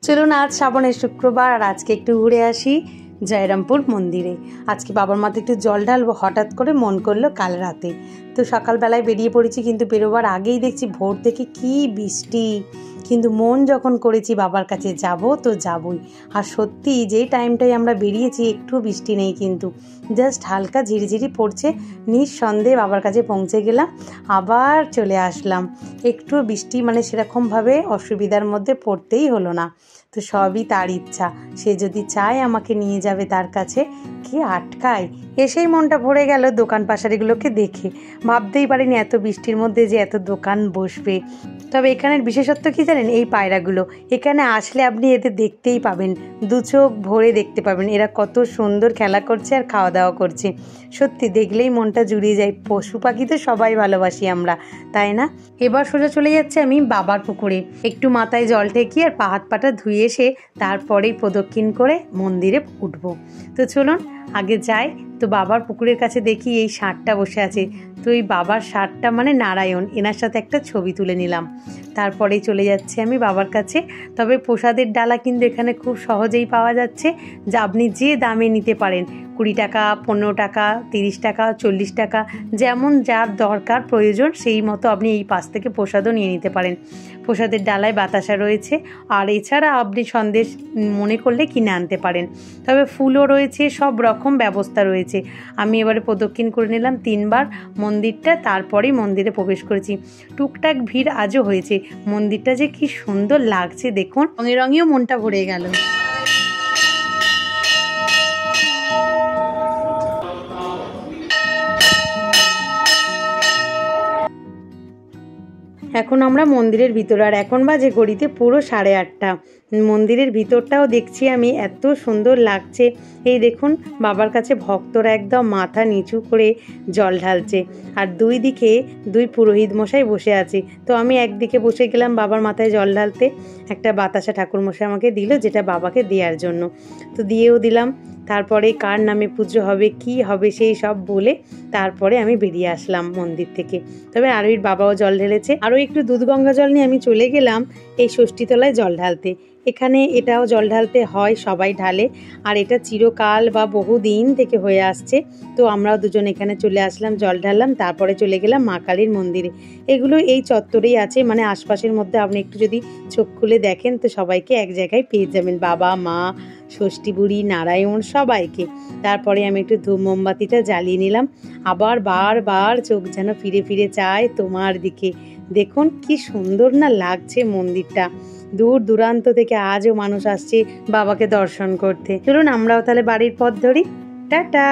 চলুন আজ শ্রাবণের শুক্রবার আর আজকে একটু ঘুরে আসি জয়রামপুর মন্দিরে। আজকে বাবার মাথায় একটু জল ঢালবো, হঠাৎ করে মন করলো কাল রাতে। তো সকালবেলায় বেরিয়ে পড়েছি, কিন্তু বেরোবার আগেই দেখছি ভোর থেকে কি বৃষ্টি। কিন্তু মন যখন করেছি বাবার কাছে যাব তো যাবই। আর সত্যি যেই টাইমটায় আমরা বেরিয়েছি একটু বৃষ্টি নেই, কিন্তু জাস্ট হালকা ঝিরিঝিরি পড়ছে। নিঃসন্দেহে বাবার কাছে পৌঁছে গেলাম, আবার চলে আসলাম। একটু বৃষ্টি সেরকমভাবে অসুবিধার মধ্যে পড়তেই হলো না। তো সবই তার ইচ্ছা, সে যদি চায় আমাকে নিয়ে যাবে তার কাছে, কে আটকায়। এসেই মনটা ভরে গেল দোকান পাশারিগুলোকে দেখে। ভাবতেই পারিনি এত বৃষ্টির মধ্যে যে এত দোকান বসবে। তবে এখানের বিশেষত্ব কি জানেন, এই পায়রাগুলো। এখানে আসলে আপনি এদের দেখতেই পাবেন, দু চোখ ভরে দেখতে পাবেন এরা কত সুন্দর খেলা করছে আর খাওয়া দাওয়া করছে। সত্যি দেখলেই মনটা জুড়িয়ে যায়। পশু পাখি তো সবাই ভালোবাসি আমরা, তাই না? এবার সোজা চলে যাচ্ছে আমি বাবার পুকুরে, একটু মাথায় জল ঠেকিয়ে আর পা হাত পাটা ধুয়ে এসে তারপরেই প্রদক্ষিণ করে মন্দিরে উঠবো। তো চলুন আগে যাই। তো বাবার পুকুরের কাছে দেখি এই ষাঁড়টা বসে আছে। তো এই বাবার ষাঁড়টা নারায়ণ, এনার সাথে একটা ছবি তুলে নিলাম। তারপরেই চলে যাচ্ছি আমি বাবার কাছে। তবে প্রসাদের ডালা কিন্তু এখানে খুব সহজেই পাওয়া যাচ্ছে, যা আপনি যে দামে নিতে পারেন, 20 টাকা, 15 টাকা, 30 টাকা, 40 টাকা, যেমন যার দরকার প্রয়োজন সেই মতো আপনি এই পাশ থেকে প্রসাদও নিয়ে নিতে পারেন। প্রসাদের ডালায় বাতাসা রয়েছে, আর এছাড়া আপনি সন্দেশ মনে করলে কিনে আনতে পারেন। তবে ফুলও রয়েছে, সব রকম ব্যবস্থা রয়েছে। আমি এবারে প্রদক্ষিণ করে নিলাম 3 বার মন্দিরটা, তারপরেই মন্দিরে প্রবেশ করেছি। টুকটাক ভিড় আজও হয়েছে। মন্দিরটা যে কি সুন্দর লাগছে দেখুন, রঙে রঙেও মনটা ভরে গেল। এখন আমরা মন্দিরের ভিতরে, আর এখন বাজে ঘড়িতে পুরো 8:30। মন্দিরের ভিতরটাও দেখছি আমি, এত সুন্দর লাগছে। এই দেখুন বাবার কাছে ভক্তরা একদম মাথা নিচু করে জল ঢালছে, আর দুই দিকে 2 পুরোহিত মশাই বসে আছে। তো আমি একদিকে বসে গেলাম বাবার মাথায় জল ঢালতে। একটা বাতাসা ঠাকুর মশাই আমাকে দিল, যেটা বাবাকে দেওয়ার জন্য। তো দিয়েও দিলাম। তারপরে কার নামে পুজো হবে, কি হবে, সেই সব বলে তারপরে আমি বেরিয়ে আসলাম মন্দির থেকে। তবে আরোহীর বাবাও জল ঢেলেছে। আরও একটু দুধ গঙ্গা জল নিয়ে আমি চলে গেলাম এই ষষ্ঠীতলায় জল ঢালতে। এখানে এটাও জল ঢালতে হয়, সবাই ঢালে, আর এটা চিরকাল বা বহুদিন থেকে হয়ে আসছে। তো আমরাও দুজন এখানে চলে আসলাম, জল ঢাললাম, তারপরে চলে গেলাম মা কালীর মন্দিরে। এগুলো এই চত্বরেই আছে, আশপাশের মধ্যে আপনি একটু যদি চোখ খুলে দেখেন তো সবাইকে এক জায়গায় পেয়ে যাবেন, বাবা, মা, ষষ্ঠী বুড়ি, নারায়ণ, সবাইকে। তারপরে আমি একটু ধূপ মোমবাতিটা জ্বালিয়ে নিলাম। আবার বারবার চোখ যেন ফিরে ফিরে চায় তোমার দিকে। দেখুন কি সুন্দর না লাগছে মন্দিরটা। দূর দূরান্ত থেকে আজও মানুষ আসছে বাবাকে দর্শন করতে। চলুন আমরাও তাহলে বাড়ির পথ ধরি। টাটা।